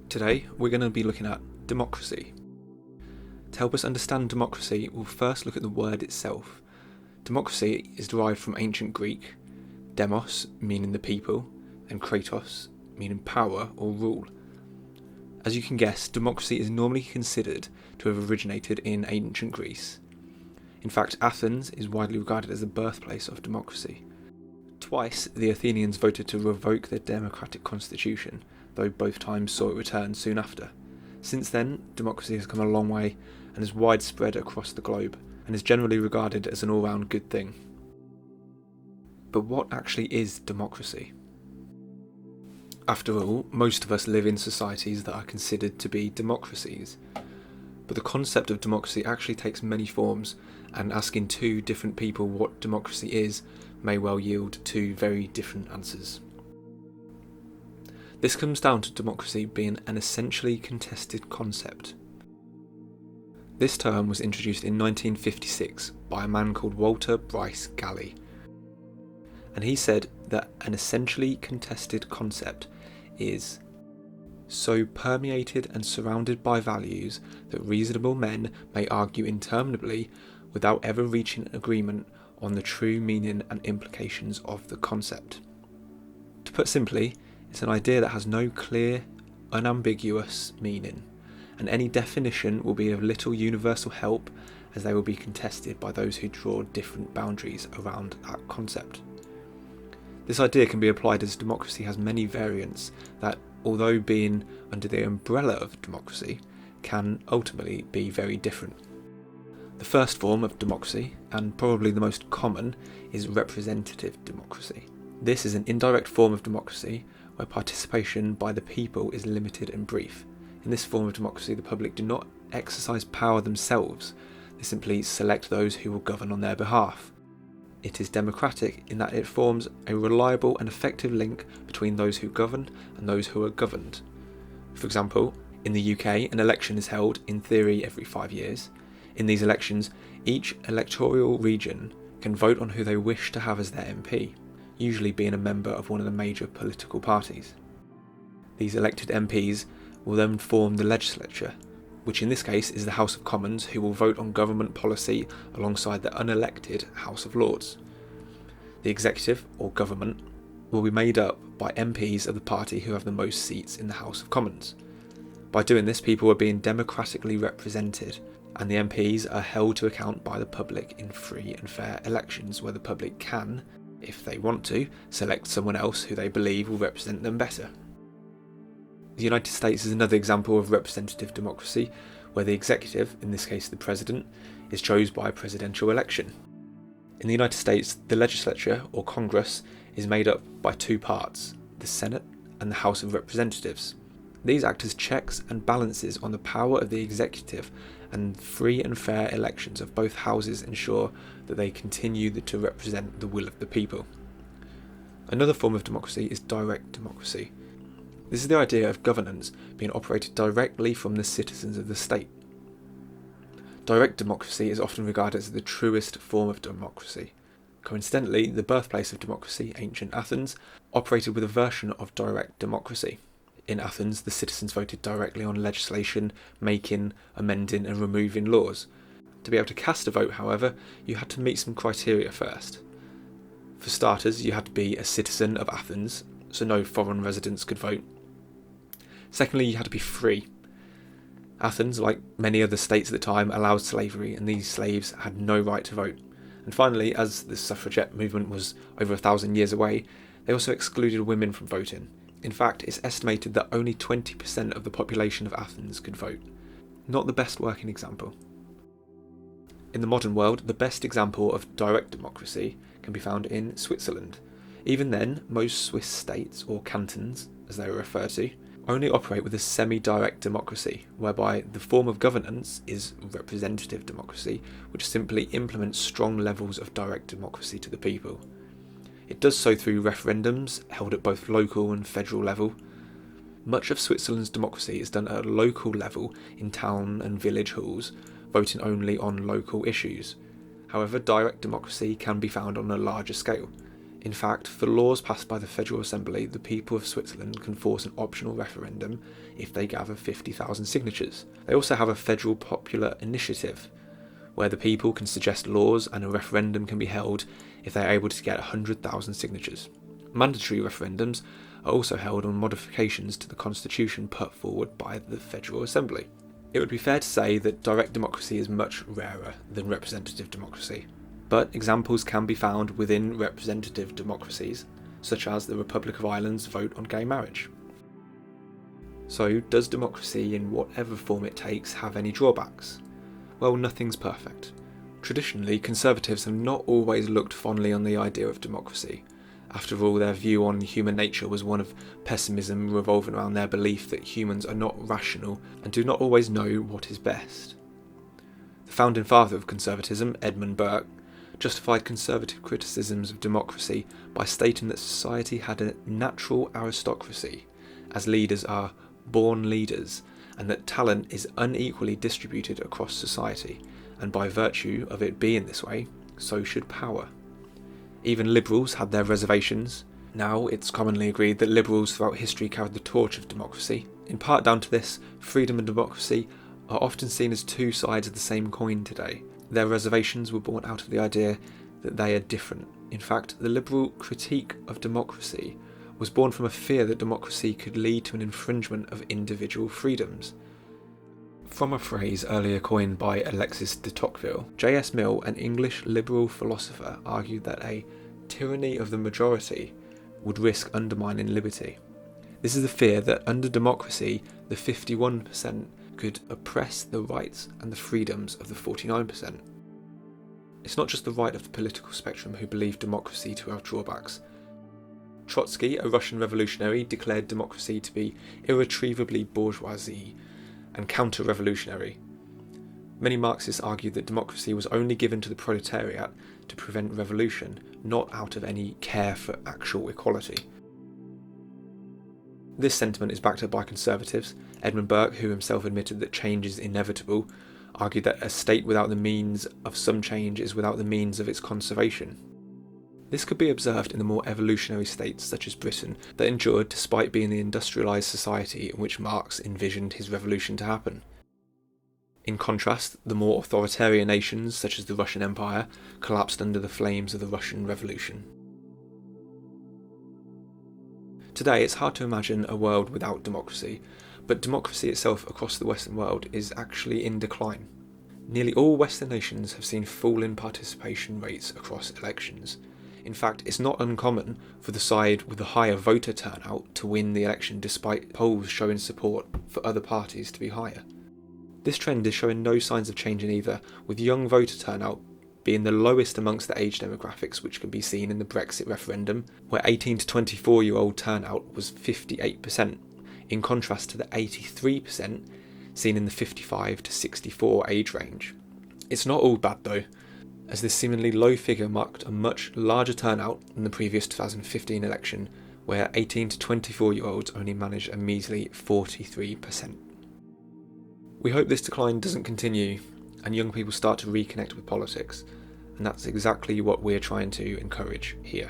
Today, we're going to be looking at democracy. To help us understand democracy, we'll first look at the word itself. Democracy is derived from ancient Greek, demos meaning the people, and Kratos meaning power or rule. As you can guess, democracy is normally considered to have originated in ancient Greece. In fact, Athens is widely regarded as the birthplace of democracy. Twice, the Athenians voted to revoke their democratic constitution, though both times saw it return soon after. Since then, democracy has come a long way and is widespread across the globe, and is generally regarded as an all-round good thing. But what actually is democracy? After all, most of us live in societies that are considered to be democracies. But the concept of democracy actually takes many forms, and asking two different people what democracy is may well yield two very different answers. This comes down to democracy being an essentially contested concept. This term was introduced in 1956 by a man called Walter Bryce Galley, and he said that an essentially contested concept is so permeated and surrounded by values that reasonable men may argue interminably without ever reaching an agreement on the true meaning and implications of the concept. To put simply, it's an idea that has no clear, unambiguous meaning, and any definition will be of little universal help, as they will be contested by those who draw different boundaries around that concept. This idea can be applied as democracy has many variants that, although being under the umbrella of democracy, can ultimately be very different. The first form of democracy, and probably the most common, is representative democracy. This is an indirect form of democracy where participation by the people is limited and brief. In this form of democracy, the public do not exercise power themselves, they simply select those who will govern on their behalf. It is democratic in that it forms a reliable and effective link between those who govern and those who are governed. For example, in the UK, an election is held, in theory, every 5 years. In these elections, each electoral region can vote on who they wish to have as their MP, usually being a member of one of the major political parties. These elected MPs will then form the legislature, which in this case is the House of Commons, who will vote on government policy alongside the unelected House of Lords. The executive, or government, will be made up by MPs of the party who have the most seats in the House of Commons. By doing this, people are being democratically represented, and the MPs are held to account by the public in free and fair elections where the public can, if they want to, select someone else who they believe will represent them better. The United States is another example of representative democracy, where the executive, in this case the president, is chosen by a presidential election. In the United States, the legislature, or Congress, is made up by two parts, the Senate and the House of Representatives. These act as checks and balances on the power of the executive, and free and fair elections of both houses ensure that they continue to represent the will of the people. Another form of democracy is direct democracy. This is the idea of governance being operated directly from the citizens of the state. Direct democracy is often regarded as the truest form of democracy. Coincidentally, the birthplace of democracy, ancient Athens, operated with a version of direct democracy. In Athens, the citizens voted directly on legislation, making, amending and removing laws. To be able to cast a vote, however, you had to meet some criteria first. For starters, you had to be a citizen of Athens, so no foreign residents could vote. Secondly, you had to be free. Athens, like many other states at the time, allowed slavery, and these slaves had no right to vote. And finally, as the suffragette movement was over 1,000 years away, they also excluded women from voting. In fact, it's estimated that only 20% of the population of Athens could vote. Not the best working example. In the modern world, the best example of direct democracy can be found in Switzerland. Even then, most Swiss states, or cantons as they are referred to, only operate with a semi-direct democracy, whereby the form of governance is representative democracy, which simply implements strong levels of direct democracy to the people. It does so through referendums held at both local and federal level. Much of Switzerland's democracy is done at a local level in town and village halls, voting only on local issues. However, direct democracy can be found on a larger scale. In fact, for laws passed by the Federal Assembly, the people of Switzerland can force an optional referendum if they gather 50,000 signatures. They also have a federal popular initiative, where the people can suggest laws and a referendum can be held if they are able to get 100,000 signatures. Mandatory referendums are also held on modifications to the constitution put forward by the Federal Assembly. It would be fair to say that direct democracy is much rarer than representative democracy, but examples can be found within representative democracies, such as the Republic of Ireland's vote on gay marriage. So, does democracy, in whatever form it takes, have any drawbacks? Well, nothing's perfect. Traditionally, conservatives have not always looked fondly on the idea of democracy. After all, their view on human nature was one of pessimism revolving around their belief that humans are not rational and do not always know what is best. The founding father of conservatism, Edmund Burke, justified conservative criticisms of democracy by stating that society had a natural aristocracy, as leaders are born leaders, and that talent is unequally distributed across society, and by virtue of it being this way, so should power. Even liberals had their reservations. Now it's commonly agreed that liberals throughout history carried the torch of democracy. In part down to this, freedom and democracy are often seen as two sides of the same coin today. Their reservations were born out of the idea that they are different. In fact, the liberal critique of democracy was born from a fear that democracy could lead to an infringement of individual freedoms. From a phrase earlier coined by Alexis de Tocqueville, J.S. Mill, an English liberal philosopher, argued that a tyranny of the majority would risk undermining liberty. This is the fear that under democracy, the 51% could oppress the rights and the freedoms of the 49%. It's not just the right of the political spectrum who believe democracy to have drawbacks. Trotsky, a Russian revolutionary, declared democracy to be irretrievably bourgeoisie and counter-revolutionary. Many Marxists argued that democracy was only given to the proletariat to prevent revolution, not out of any care for actual equality. This sentiment is backed up by conservatives. Edmund Burke, who himself admitted that change is inevitable, argued that a state without the means of some change is without the means of its conservation. This could be observed in the more evolutionary states such as Britain that endured despite being the industrialised society in which Marx envisioned his revolution to happen. In contrast, the more authoritarian nations such as the Russian Empire collapsed under the flames of the Russian Revolution. Today it's hard to imagine a world without democracy, but democracy itself across the Western world is actually in decline. Nearly all Western nations have seen falling participation rates across elections. In fact, it's not uncommon for the side with the higher voter turnout to win the election despite polls showing support for other parties to be higher. This trend is showing no signs of changing either, with young voter turnout being the lowest amongst the age demographics, which can be seen in the Brexit referendum, where 18 to 24-year-old turnout was 58%, in contrast to the 83% seen in the 55 to 64 age range. It's not all bad though, as this seemingly low figure marked a much larger turnout than the previous 2015 election, where 18 to 24-year-olds only managed a measly 43%. We hope this decline doesn't continue and young people start to reconnect with politics, and that's exactly what we're trying to encourage here.